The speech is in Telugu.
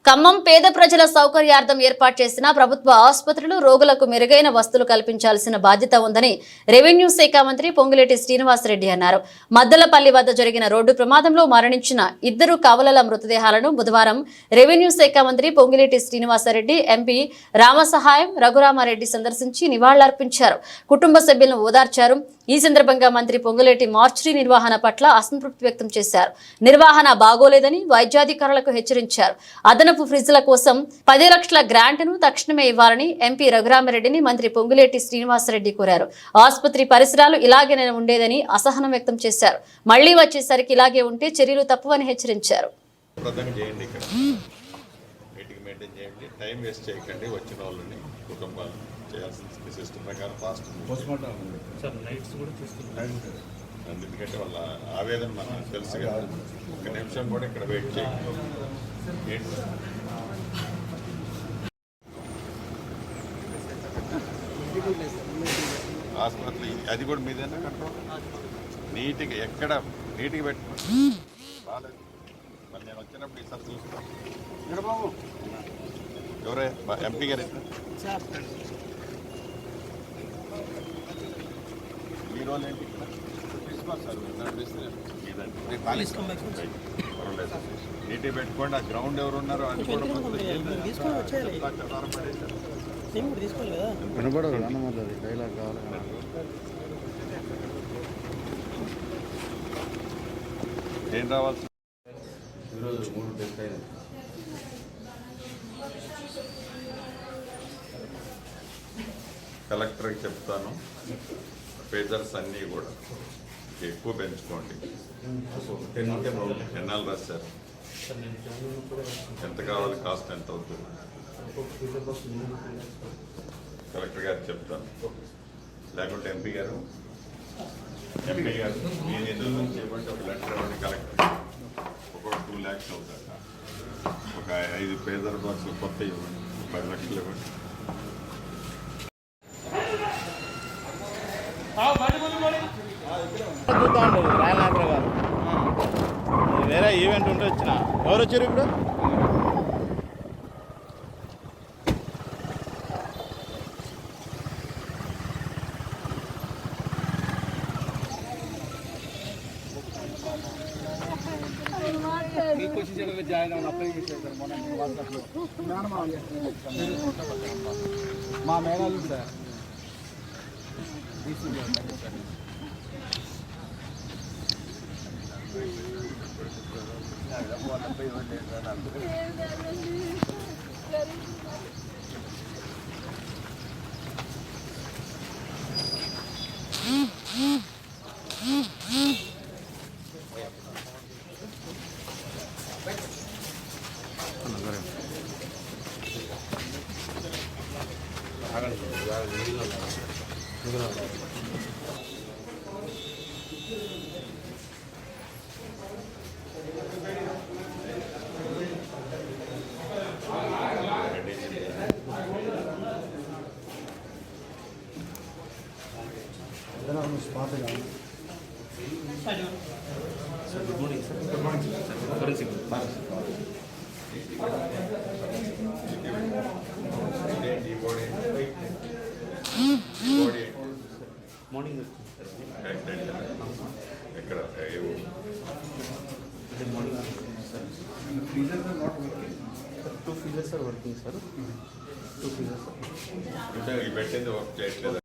ఖమ్మం పేద ప్రజల సౌకర్యార్థం ఏర్పాటు చేసిన ప్రభుత్వ ఆసుపత్రులు రోగులకు మెరుగైన వసతులు కల్పించాల్సిన బాధ్యత ఉందని రెవెన్యూ శాఖ మంత్రి పొంగులేటి శ్రీనివాసరెడ్డి అన్నారు. మద్దలపల్లి వద్ద జరిగిన రోడ్డు ప్రమాదంలో మరణించిన 2 కవలల మృతదేహాలను బుధవారం రెవెన్యూ శాఖ మంత్రి పొంగులేటి శ్రీనివాసరెడ్డి, ఎంపీ రామసహాయం రఘురామారెడ్డి సందర్శించి నివాళులర్పించారు. కుటుంబ సభ్యులను ఓదార్చారు. ఈ సందర్భంగా మంత్రి పొంగులేటి మార్చురీ నిర్వహణ పట్ల అసంతృప్తి వ్యక్తం చేశారు. నిర్వహణ బాగోలేదని వైద్యాధికారులకు హెచ్చరించారు. అదనపు ఫ్రిడ్జ్ల కోసం 10 లక్షల గ్రాంట్ను తక్షణమే ఇవ్వాలని ఎంపీ రఘురామరెడ్డిని మంత్రి పొంగులేటి శ్రీనివాసరెడ్డి కోరారు. ఆసుపత్రి పరిసరాలు ఇలాగే ఉండేదని అసహనం వ్యక్తం చేశారు. మళ్లీ వచ్చేసరికి ఇలాగే ఉంటే చర్యలు తప్పవని హెచ్చరించారు. ఎందుకంటే వాళ్ళ ఆవేదన మనకు తెలుసు కదా. ఒక నిమిషం కూడా ఇక్కడ వెయిట్ చేయండి. హాస్పిటల్ అది కూడా మీదేనా కంట్రోల్? నీట్గా ఎక్కడ నీట్గా పెట్టుకోండి. బాగాలేదు. మళ్ళీ నేను వచ్చినప్పుడు ఈసారి చూసుకున్నాను. ఎవరే ఎంపీ గారు ఈ రోజు ఏంటి నీటి పెట్టుకోండి. ఆ గ్రౌండ్ ఎవరు ఉన్నారో అది కూడా ఏం రావాల్సి ఈరోజు 3 డెత్ అయింది. కలెక్టర్కి చెప్తాను, పేజర్స్ అన్నీ కూడా ఎక్కువ పెంచుకోండి. ఎన్నాళ్ళు రాశారు? ఎంత కావాలి? కాస్ట్ ఎంత అవుతుంది? కలెక్టర్ గారికి చెప్తాను. లేకుంటే ఎంపీ గారు మీ నిధుల నుంచి ఇవ్వండి. ఒక లెటర్ ఇవ్వండి కలెక్టర్. ఒక 2 lakhs అవుతారు. ఒక 5 పేజర్ బాక్సులు కొత్త ఇవ్వండి. 10 లక్షలు ఇవ్వండి. వేరే ఈవెంట్ ఉంటే వచ్చిన. ఎవరు వచ్చారు ఇప్పుడు? మా మేఘాలు sir Good morning, sir. Good morning, sir. Forensic. Morning, sir. Good morning, sir. Freezers are not working. 2 freezers are working, sir. 2 freezers. పెట్టింది వర్క్ చేయట్లేదు.